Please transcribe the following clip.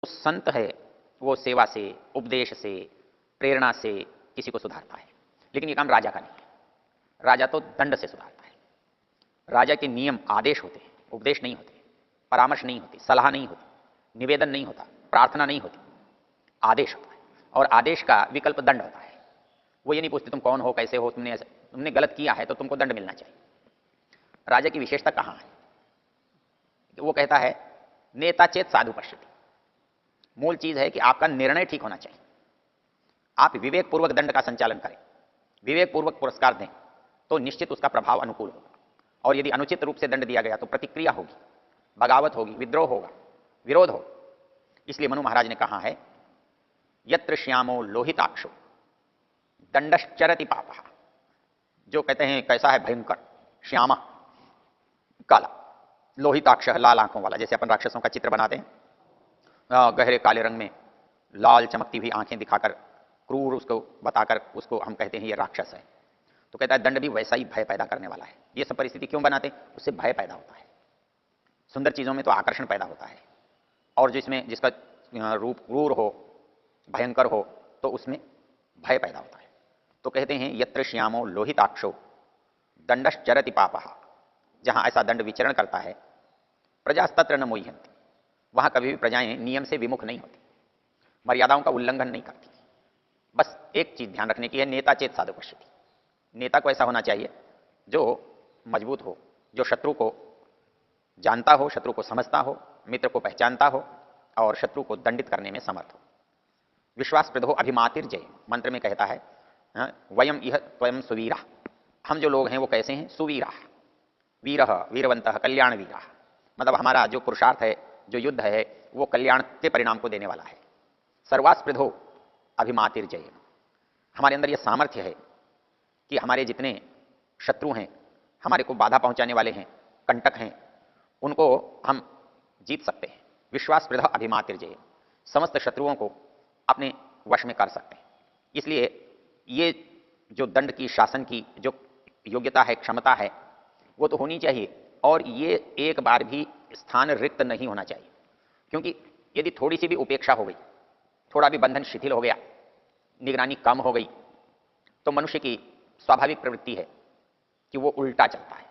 संत है वो सेवा से, उपदेश से, प्रेरणा से किसी को सुधारता है, लेकिन ये काम राजा का नहीं है। राजा तो दंड से सुधारता है। राजा के नियम आदेश होते हैं, उपदेश नहीं होते, परामर्श नहीं होती, सलाह नहीं होती, निवेदन नहीं होता, प्रार्थना नहीं होती, आदेश होता है। और आदेश का विकल्प दंड होता है। वो ये नहीं पूछते तुम कौन हो, कैसे हो, तुमने गलत किया है तो तुमको दंड मिलना चाहिए। राजा की विशेषता कहाँ है? वो कहता है नेता चेत साधु पश्यति। मूल चीज है कि आपका निर्णय ठीक होना चाहिए। आप विवेक पूर्वक दंड का संचालन करें, विवेक पूर्वक पुरस्कार दें, तो निश्चित उसका प्रभाव अनुकूल होगा। और यदि अनुचित रूप से दंड दिया गया तो प्रतिक्रिया होगी, बगावत होगी, विद्रोह होगा, विरोध होगा। इसलिए मनु महाराज ने कहा है यत्र श्यामो लोहिताक्षो दंडश्चरति पापः। जो कहते हैं कैसा है भयंकर, श्यामा काला, लोहिताक्ष लाल आंखों वाला, जैसे अपन राक्षसों का चित्र बनाते हैं, गहरे काले रंग में लाल चमकती हुई आंखें दिखाकर क्रूर उसको बताकर उसको हम कहते हैं ये राक्षस है। तो कहता है दंड भी वैसा ही भय पैदा करने वाला है। ये सब परिस्थिति क्यों बनाते हैं? उससे भय पैदा होता है। सुंदर चीजों में तो आकर्षण पैदा होता है, और जिसका रूप क्रूर हो, भयंकर हो, तो उसमें भय पैदा होता है। तो कहते हैं यत्र श्यामो लोहिताक्षो दंडश्चरति पापः। जहां ऐसा दंड विचरण करता है प्रजास्तत्र न मोह्यन्ति, वहां कभी भी प्रजाएं नियम से विमुख नहीं होती, मर्यादाओं का उल्लंघन नहीं करती। बस एक चीज ध्यान रखने की है, नेता चेत साधु पश्यति। नेता को ऐसा होना चाहिए जो मजबूत हो, जो शत्रु को जानता हो, शत्रु को समझता हो, मित्र को पहचानता हो और शत्रु को दंडित करने में समर्थ हो। विश्वास प्रदो अभिमातिर्जय मंत्र में कहता है वयम इह त्वयं सुवीरा। हम जो लोग हैं वो कैसे हैं? सुवीरा, वीर वीरवंत कल्याण वीरा। मतलब हमारा जो पुरुषार्थ है, जो युद्ध है, वो कल्याण के परिणाम को देने वाला है। सर्वास्पृधो अभिमातिर्जय। हमारे अंदर यह सामर्थ्य है कि हमारे जितने शत्रु हैं, हमारे को बाधा पहुंचाने वाले हैं, कंटक हैं, उनको हम जीत सकते हैं। विश्वासप्रद अभिमातिर्जय, समस्त शत्रुओं को अपने वश में कर सकते हैं। इसलिए ये जो दंड की, शासन की जो योग्यता है, क्षमता है, वो तो होनी चाहिए। और ये एक बार भी स्थान रिक्त नहीं होना चाहिए, क्योंकि यदि थोड़ी सी भी उपेक्षा हो गई, थोड़ा भी बंधन शिथिल हो गया, निगरानी कम हो गई, तो मनुष्य की स्वाभाविक प्रवृत्ति है कि वो उल्टा चलता है।